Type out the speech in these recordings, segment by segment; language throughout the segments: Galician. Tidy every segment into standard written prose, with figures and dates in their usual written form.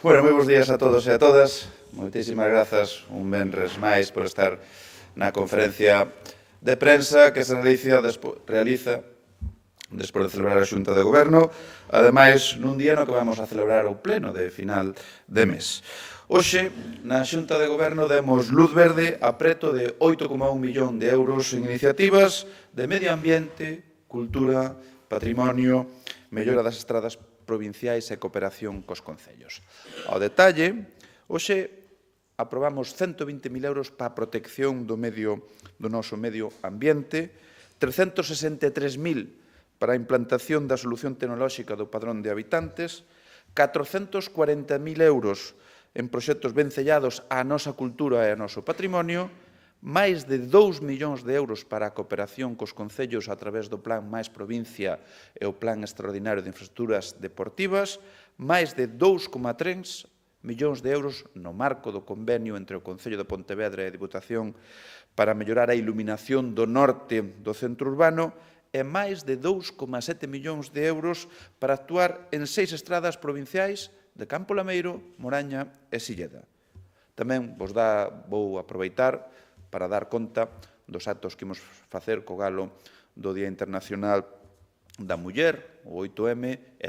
Bueno, moi bons días a todos e a todas. Moitísimas grazas un venres máis por estar na conferencia de prensa que se realiza despois de celebrar a Xunta de Goberno, ademais nun día no que vamos a celebrar o pleno de final de mes. Hoxe, na Xunta de Goberno, demos luz verde a preto de 8,1 millón de euros en iniciativas de medio ambiente, cultura, patrimonio, mellora das estradas provinciais e cooperación cos concellos. Ao detalle, hoxe aprobamos 120.000 euros para a protección do noso medio ambiente, 363.000 para a implantación da solución tecnolóxica do padrón de habitantes, 440.000 euros en proxectos vencellados á nosa cultura e ao noso patrimonio, máis de 2 millóns de euros para a cooperación cos concellos a través do Plan Máis Provincia e o Plan Extraordinario de Infraestructuras Deportivas, máis de 2,3 millóns de euros no marco do convenio entre o Concello de Pontevedra e a Diputación para mellorar a iluminación do norte do centro urbano e máis de 2,7 millóns de euros para actuar en 6 estradas provinciais de Campo Lameiro, Moraña e Silleda. Tamén vou aproveitar para dar conta dos actos que imos facer co galo do Día Internacional da Muller, o 8M, e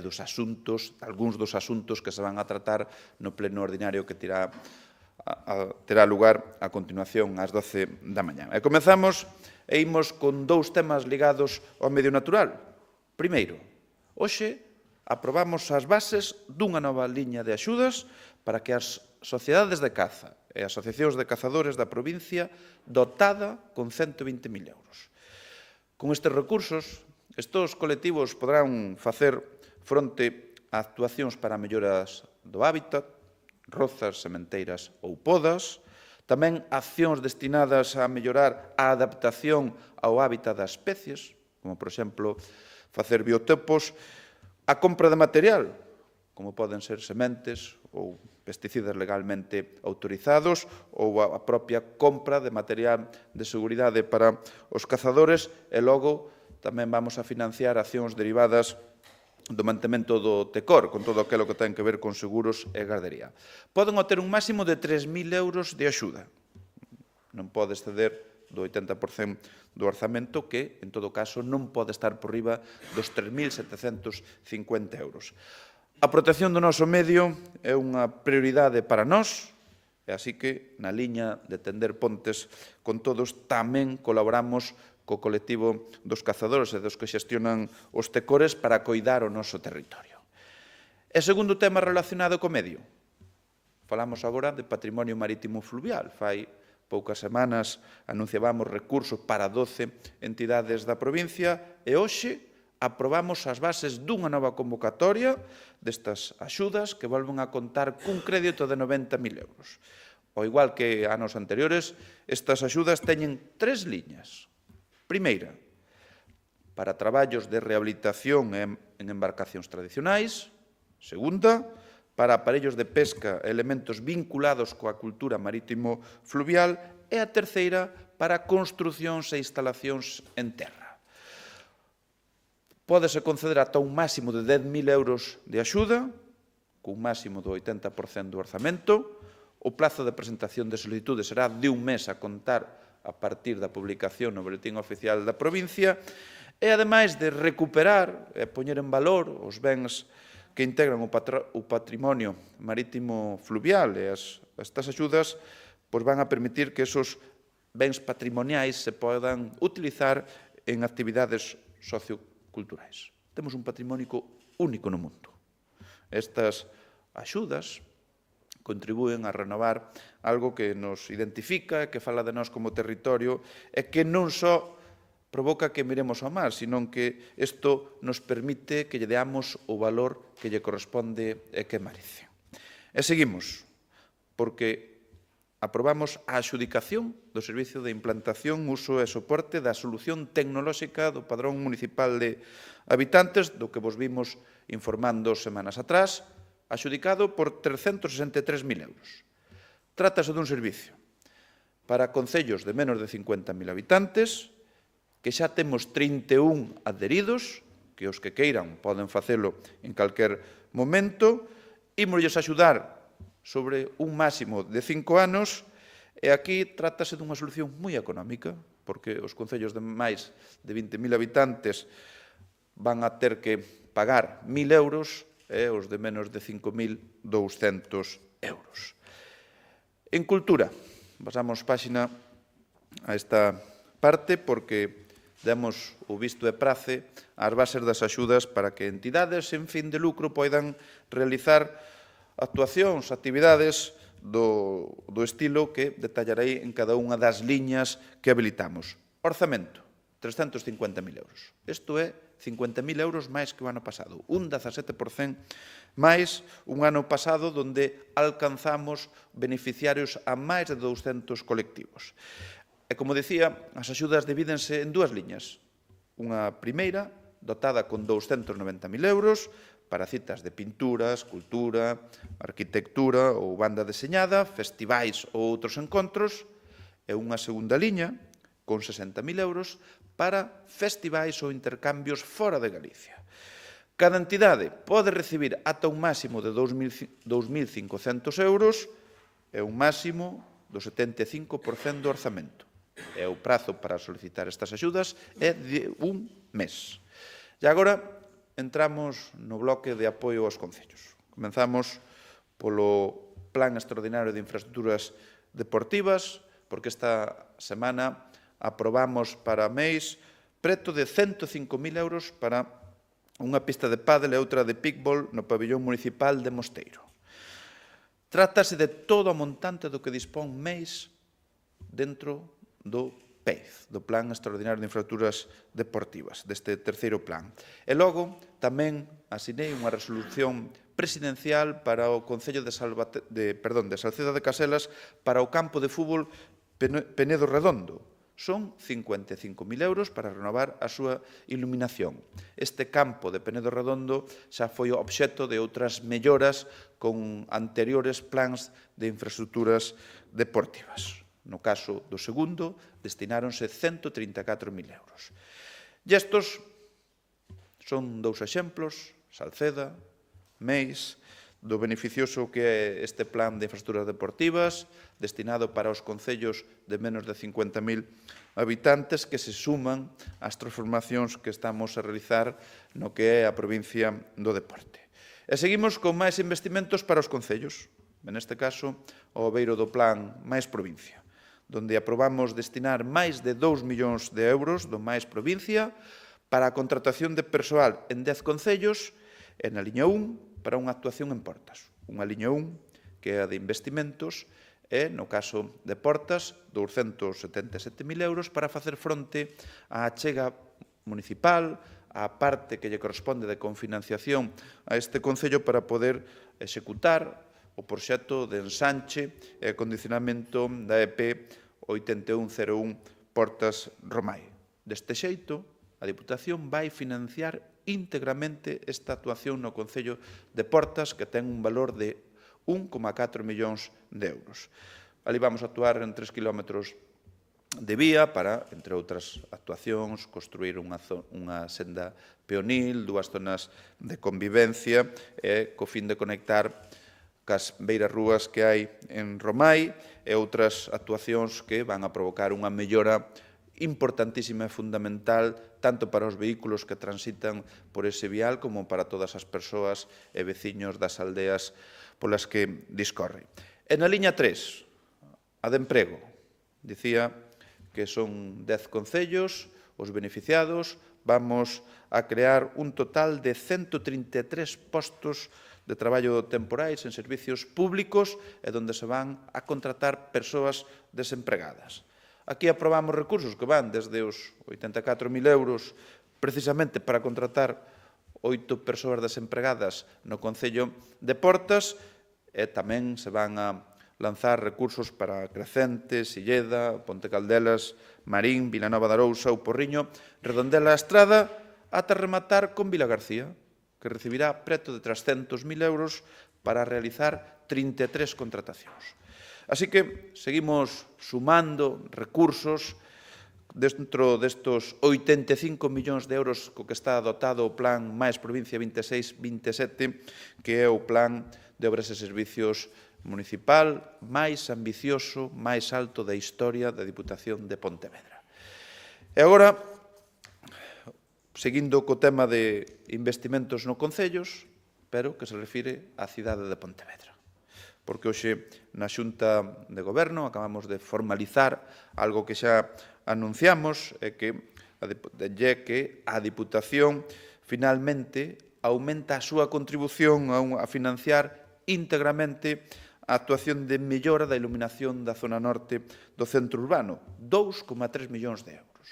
algúns dos asuntos que se van a tratar no pleno ordinario que terá lugar a continuación ás 12 da mañá. E comezamos e imos con dous temas ligados ao medio natural. Primeiro, hoxe aprobamos as bases dunha nova liña de axudas para que as sociedades de caza e asociacións de cazadores da provincia dotada con 120.000 euros. Con estes recursos, estes colectivos poderán facer fronte a actuacións para melloras do hábitat, rozas, sementeiras ou podas, tamén accións destinadas a mellorar a adaptación ao hábitat das especies, como, por exemplo, facer biotopos, a compra de material, como poden ser sementes ou pesticidas legalmente autorizados ou a propia compra de material de seguridade para os cazadores e logo tamén vamos a financiar accións derivadas do mantemento do TECOR, con todo aquilo que ten que ver con seguros e gardería. Poden obter un máximo de 3.000 euros de axuda. Non pode exceder do 80% do orzamento que, en todo caso, non pode estar por riba dos 3.750 euros. A protección do noso medio é unha prioridade para nós, e así que, na liña de tender pontes con todos, tamén colaboramos co colectivo dos cazadores e dos que xestionan os tecores para coidar o noso territorio. E segundo tema relacionado co medio, falamos agora de patrimonio marítimo fluvial. Fai poucas semanas anunciábamos recursos para 12 entidades da provincia e hoxe aprobamos as bases dunha nova convocatoria destas axudas que volven a contar cun crédito de 90.000 euros. Ao igual que anos anteriores, estas axudas teñen 3 liñas. Primeira, para traballos de rehabilitación en embarcacións tradicionais. Segunda, para aparellos de pesca e elementos vinculados coa cultura marítimo fluvial. E a terceira, para construcións e instalacións en terra. Pódese conceder ata un máximo de 10.000 euros de axuda, cun máximo do 80% do orzamento. O plazo de presentación de solicitudes será de un mes a contar a partir da publicación no Boletín Oficial da provincia. E, ademais de recuperar e poñer en valor os bens que integran o patrimonio marítimo fluvial e estas axudas van a permitir que esos bens patrimoniais se podan utilizar en actividades socioculturais. Temos un patrimonio único no mundo. Estas axudas contribúen a renovar algo que nos identifica, que fala de nós como territorio e que non só provoca que miremos ao mar, sino que isto nos permite que lle deamos o valor que lle corresponde e que merece. E seguimos, porque aprobamos a adxudicación do Servicio de Implantación, Uso e Soporte da Solución Tecnolóxica do Padrón Municipal de Habitantes, do que vos vimos informando semanas atrás, adxudicado por 363.000 euros. Trátase dun servicio para concellos de menos de 50.000 habitantes, que xa temos 31 adheridos, que os que queiran poden facelo en calquer momento. Imosles axudar sobre un máximo de 5 anos, e aquí trátase dunha solución moi económica, porque os concellos de máis de 20.000 habitantes van a ter que pagar 1.000 euros e os de menos de 5.200 euros. En cultura, pasamos páxina a esta parte porque demos o visto e prace ás bases das axudas para que entidades sen fin de lucro poidan realizar actuacións, actividades do estilo que detallarei en cada unha das liñas que habilitamos. Orzamento, 350.000 euros. Isto é 50.000 euros máis que o ano pasado, un 17% máis un ano pasado onde alcanzamos beneficiarios a máis de 200 colectivos. E, como dicía, as axudas divídense en dúas liñas. Unha primeira, dotada con 290.000 euros, para citas de pintura, escultura, arquitectura ou banda deseñada, festivais ou outros encontros, e unha segunda liña, con 60.000 euros, para festivais ou intercambios fora de Galicia. Cada entidade pode recibir ata un máximo de 2.500 euros e un máximo do 75% do orzamento. E o prazo para solicitar estas axudas é de un mes. E agora entramos no bloque de apoio aos concellos. Comenzamos polo Plan Extraordinario de Infraestructuras Deportivas, porque esta semana aprobamos para MEIS preto de 105.000 euros para unha pista de pádel e outra de pickleball no pabillón municipal de Mosteiro. Trátase de todo o montante do que dispón MEIS dentro do PEIF, do Plan Extraordinario de Infraestructuras Deportivas, deste terceiro plan. E logo tamén asinei unha resolución presidencial para o Concello de Salceda de Caselas para o campo de fútbol Penedo Redondo. Son 55.000 euros para renovar a súa iluminación. Este campo de Penedo Redondo xa foi obxecto de outras melloras con anteriores plans de infraestructuras deportivas. No caso do segundo, destináronse 134.000 euros. E estos son dous exemplos, Salceda, MEIS, do beneficioso que é este plan de infraestructuras deportivas, destinado para os concellos de menos de 50.000 habitantes que se suman ás transformacións que estamos a realizar no que é a provincia do deporte. E seguimos con máis investimentos para os concellos, neste caso, o beiro do plan Máis Provincia, onde aprobamos destinar máis de 2 millóns de euros do Máis Provincia para a contratación de persoal en 10 concellos e na liña 1 para unha actuación en Portas. Unha liña 1 que é a de investimentos e, no caso de Portas, 277.000 euros para facer fronte á achega municipal, á parte que lle corresponde de confinanciación a este concello para poder executar o proxecto de ensanche e acondicionamento da EP 8101 Portas Romai. Deste xeito, a Diputación vai financiar íntegramente esta actuación no Concello de Portas, que ten un valor de 1,4 millóns de euros. Ali vamos a actuar en 3 kilómetros de vía para, entre outras actuacións, construir unha senda peonil, 2 zonas de convivencia e co fin de conectar cas beiras rúas que hai en Romai e outras actuacións que van a provocar unha mellora importantísima e fundamental tanto para os vehículos que transitan por ese vial como para todas as persoas e veciños das aldeas polas que discorre. E na liña 3, a de emprego, dicía que son 10 concellos, os beneficiados, vamos a crear un total de 133 postos de traballo temporais en servicios públicos e onde se van a contratar persoas desempregadas. Aquí aprobamos recursos que van desde os 84.000 euros precisamente para contratar 8 persoas desempregadas no Concello de Portas e tamén se van a lanzar recursos para Crecente, Silleda, Ponte Caldelas, Marín, Vilanova de Arousa, O Porriño, Redondela a Estrada, ata rematar con Vilagarcía, que recibirá preto de 300.000 euros para realizar 33 contratacións. Así que seguimos sumando recursos dentro destos 85 millóns de euros co que está dotado o Plan Máis Provincia 26-27, que é o plan de obras e servicios municipal máis ambicioso, máis alto da historia da Diputación de Pontevedra. E agora, seguindo co tema de investimentos no concellos, pero que se refire á cidade de Pontevedra. Porque hoxe na Xunta de Goberno acabamos de formalizar algo que xa anunciamos, que a Diputación finalmente aumenta a súa contribución a financiar íntegramente a actuación de mellora da iluminación da zona norte do centro urbano, 2,3 millóns de euros.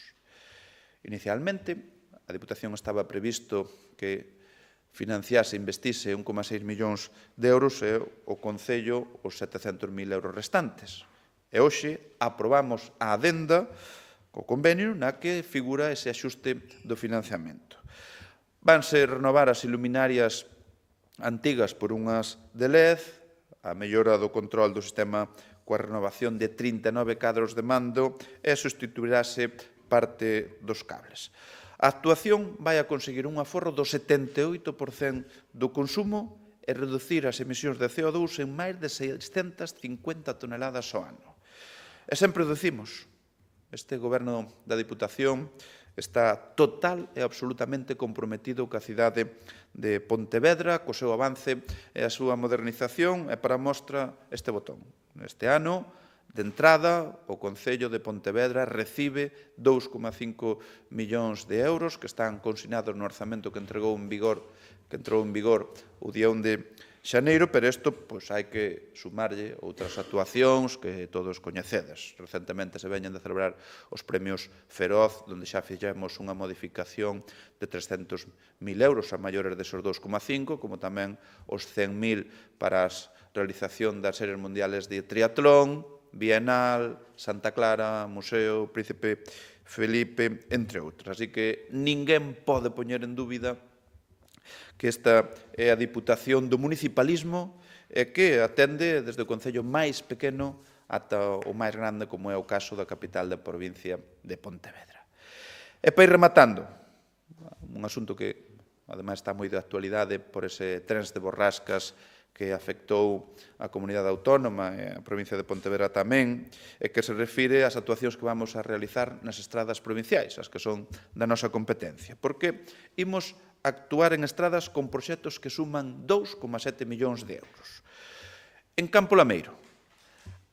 Inicialmente, a Diputación estaba previsto que financiase, investise 1,6 millóns de euros e o Concello os 700.000 euros restantes. E hoxe aprobamos a adenda co convenio na que figura ese axuste do financiamento. Vanse renovar as iluminarias antigas por unhas de LED, a mellora do control do sistema coa renovación de 39 cadros de mando e sustituirase parte dos cables. A actuación vai a conseguir un aforro do 78% do consumo e reducir as emisións de CO2 en máis de 650 toneladas ao ano. E sempre dicimos, este Goberno da Diputación está total e absolutamente comprometido coa cidade de Pontevedra, co seu avance e a súa modernización, e para mostra este botón. Este ano, de entrada, o Concello de Pontevedra recibe 2,5 millóns de euros que están consignados no orzamento que entrou en vigor o día 1 de xaneiro, pero isto hai que sumarlle outras actuacións que todos coñecedes. Recentemente se veñen de celebrar os premios Feroz, onde xa fixemos unha modificación de 300.000 euros a maiores desos 2,5, como tamén os 100.000 para a realización das series mundiales de triatlón, Bienal, Santa Clara, Museo, Príncipe Felipe, entre outras. Así que ninguén pode poñer en dúbida que esta é a Diputación do municipalismo e que atende desde o concello máis pequeno ata o máis grande, como é o caso da capital da provincia de Pontevedra. E para ir rematando, un asunto que ademais está moi de actualidade por ese trens de borrascas que afectou a comunidade autónoma e a provincia de Pontevedra tamén, e que se refire ás actuacións que vamos a realizar nas estradas provinciais, as que son da nosa competencia. Porque imos actuar en estradas con proxectos que suman 2,7 millóns de euros. En Campo Lameiro,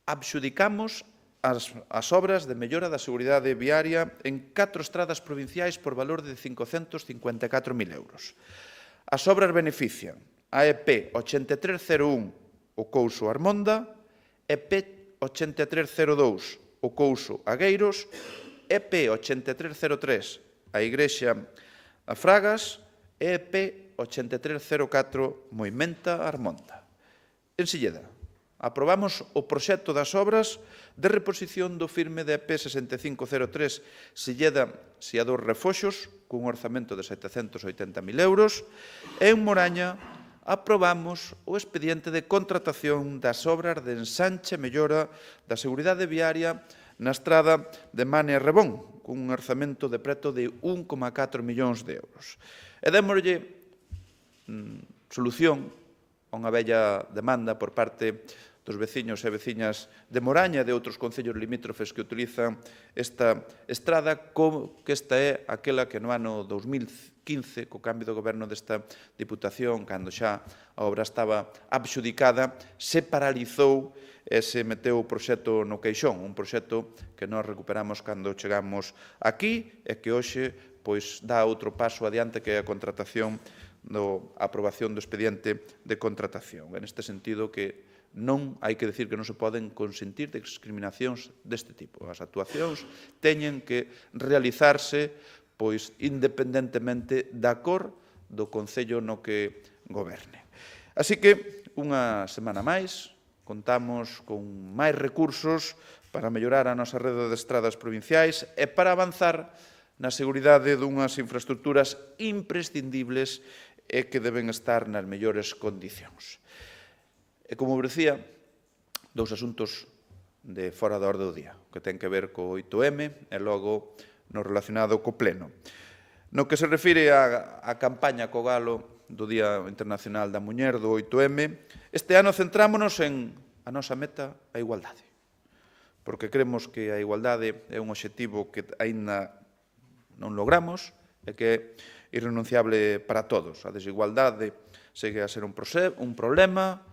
adxudicamos as obras de mellora da seguridade viaria en 4 estradas provinciais por valor de 554.000 euros. As obras benefician a EP 8301 o Couso Armonda, EP 8302 o Couso Agueiros, EP 8303 a Igrexa a Fragas e EP 8304 Moimenta Armonda. En Silleda, aprobamos o proxecto das obras de reposición do firme de EP 6503 Silleda Siador Refoxos, cun orzamento de 780.000 euros, e en Moraña aprobamos o expediente de contratación das obras de ensanche e mellora da seguridade viaria na estrada de Mane a Rebón, cun orzamento de preto de 1,4 millóns de euros. E démoslle solución a unha bella demanda por parte dos veciños e veciñas de Moraña e de outros concellos limítrofes que utilizan esta estrada, que esta é aquela que no ano 2015, co cambio do goberno desta Diputación, cando xa a obra estaba adxudicada, se paralizou e se meteu o proxecto no queixón, un proxecto que nós recuperamos cando chegamos aquí e que hoxe dá outro paso adiante, que é a contratación, a aprobación do expediente de contratación. En este sentido que non hai que decir que non se poden consentir discriminacións deste tipo. As actuacións teñen que realizarse independentemente da cor do concello no que goberne. Así que, unha semana máis, contamos con máis recursos para mellorar a nosa rede de estradas provinciais e para avanzar na seguridade dunhas infraestructuras imprescindibles e que deben estar nas mellores condicións. E, como vos dicía, dous asuntos de fora da orde do día, que ten que ver co 8M e logo no relacionado co pleno. No que se refire á campaña co galo do Día Internacional da Muller, do 8M, este ano centrámonos en a nosa meta a igualdade, porque cremos que a igualdade é un obxectivo que aínda non logramos e que é irrenunciable para todos. A desigualdade segue a ser un problema,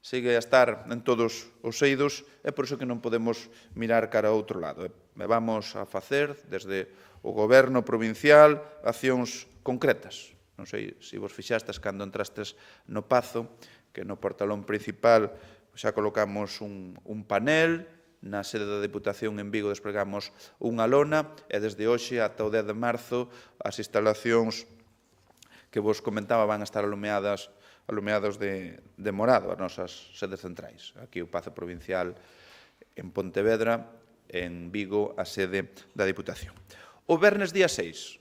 segue a estar en todos os eidos, e por iso que non podemos mirar cara a outro lado. E vamos a facer, desde o goberno provincial, accións concretas. Non sei se vos fixastes cando entrastes no Pazo, que no portalón principal xa colocamos un panel, na sede da Deputación en Vigo desplegamos unha lona, e desde hoxe ata o 10 de marzo as instalacións que vos comentaba van a estar alumeados de morado, as nosas sedes centrais. Aquí o Pazo Provincial en Pontevedra, en Vigo a sede da Deputación. O venres día 6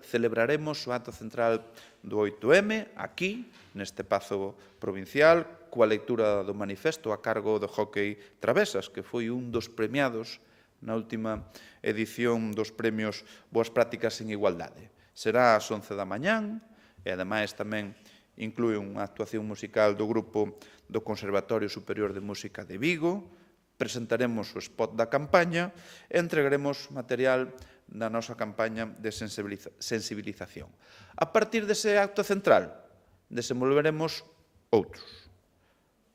celebraremos o acto central do 8M, aquí, neste Pazo Provincial, coa lectura do manifesto a cargo do Hóckey Travesas, que foi un dos premiados na última edición dos premios Boas Prácticas en Igualdade. Será ás 11 da mañán e, ademais, tamén inclúe unha actuación musical do grupo do Conservatorio Superior de Música de Vigo, presentaremos o spot da campaña e entregaremos material da nosa campaña de sensibilización. A partir dese acto central, desenvolveremos outros.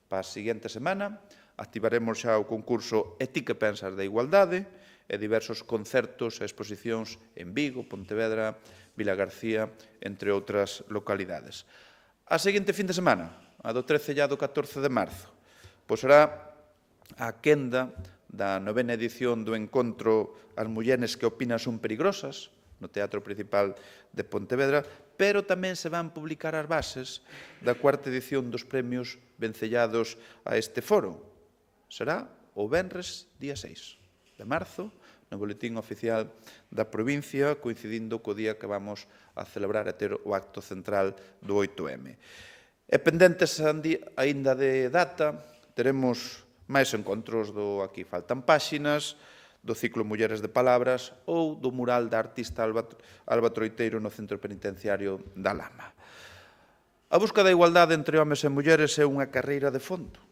Para a seguinte semana, activaremos xa o concurso E ti que pensas da igualdade e diversos concertos e exposicións en Vigo, Pontevedra, Vilagarcía, entre outras localidades. A seguinte fin de semana, a do 13 e a do 14 de marzo, pois será a quenda da 9ª edición do encontro As mulleres que opinan son perigrosas, no Teatro Principal de Pontevedra, pero tamén se van publicar as bases da 4ª edición dos premios vencellados a este foro. Será o venres día 6 de marzo, no boletín oficial da provincia, coincidindo co día que vamos a celebrar e ter o acto central do 8M. E pendentes aínda de data, teremos máis encontros do Aquí faltan páxinas, do ciclo Mulleres de Palabras ou do mural da artista Alba Troiteiro no Centro Penitenciario da Lama. A busca da igualdade entre homes e mulleres é unha carreira de fondo,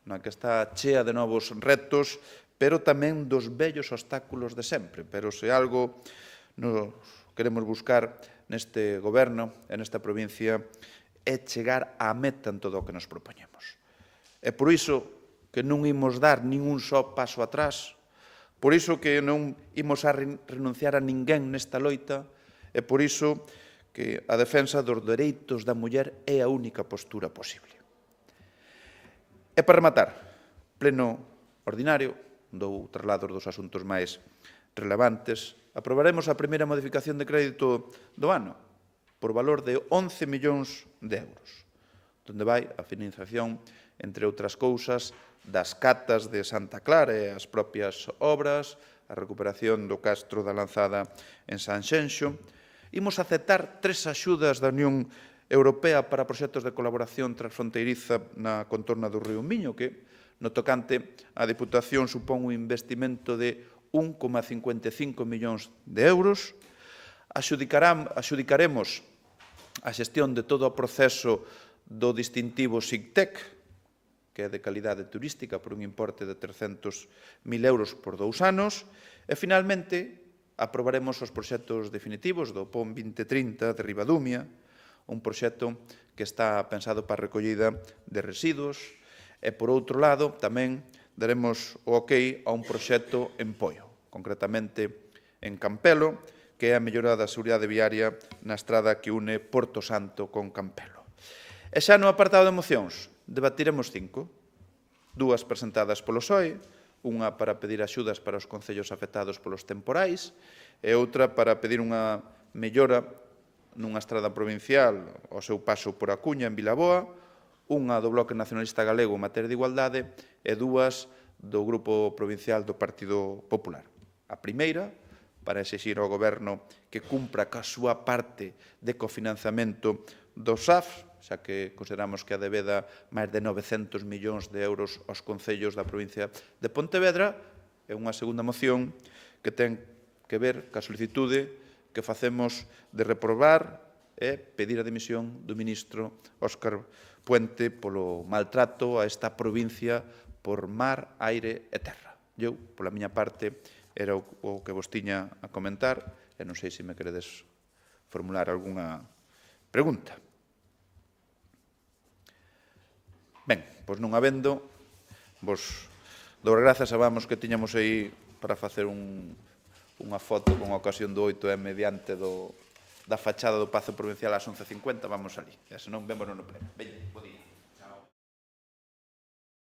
na que está chea de novos retos, pero tamén dos vellos obstáculos de sempre. Pero se algo nos queremos buscar neste goberno e nesta provincia é chegar á meta en todo o que nos propoñemos. É por iso que non imos dar nin un só paso atrás, por iso que non imos a renunciar a ninguén nesta loita, e por iso que a defensa dos dereitos da muller é a única postura posible. E para rematar, pleno ordinario, dou traslados dos asuntos máis relevantes, aprobaremos a primeira modificación de crédito do ano, por valor de 11 millóns de euros, donde vai a financiación, entre outras cousas, das catas de Santa Clara e as propias obras, a recuperación do castro da Lanzada en Sanxenxo. Imos aceptar 3 axudas da Unión Europea para proxectos de colaboración transfronteiriza na contorna do río Miño, que, no tocante á Deputación, supón un investimento de 1,55 millóns de euros. Axudicaremos a xestión de todo o proceso do distintivo SIGTEC, que é de calidade turística, por un importe de 300.000 euros por 2 anos. E, finalmente, aprobaremos os proxectos definitivos do PON 2030 de Ribadumia, un proxecto que está pensado para a recollida de residuos. E, por outro lado, tamén daremos o ok a un proxecto en Poio, concretamente en Campelo, que é a mellora da seguridade viaria na estrada que une Porto Santo con Campelo. E xa no apartado de mocións, debatiremos 5, 2 presentadas polo PSOE, unha para pedir axudas para os concellos afectados polos temporais e outra para pedir unha mellora nunha estrada provincial ao seu paso por A Cuña, en Vilaboa, unha do Bloque Nacionalista Galego en materia de igualdade e 2 do Grupo Provincial do Partido Popular. A primeira, para exixir ao Goberno que cumpra ca súa parte de cofinanciamento do SAF, xa que consideramos que a debeda máis de 900 millóns de euros aos concellos da provincia de Pontevedra, e unha segunda moción que ten que ver ca solicitude que facemos de reprobar é pedir a dimisión do ministro Óscar Puente polo maltrato a esta provincia por mar, aire e terra. Eu, pola miña parte, era o que vos tiña a comentar, e non sei se me queredes formular algunha pregunta. Ben, pois non habendo, vos dou as grazas, sabamos que tiñamos aí para facer unha foto con ocasión do 8M diante da fachada do Pazo Provincial ás 11:50, vamos ali. E senón, vémonos no pleno. Veña, bo día.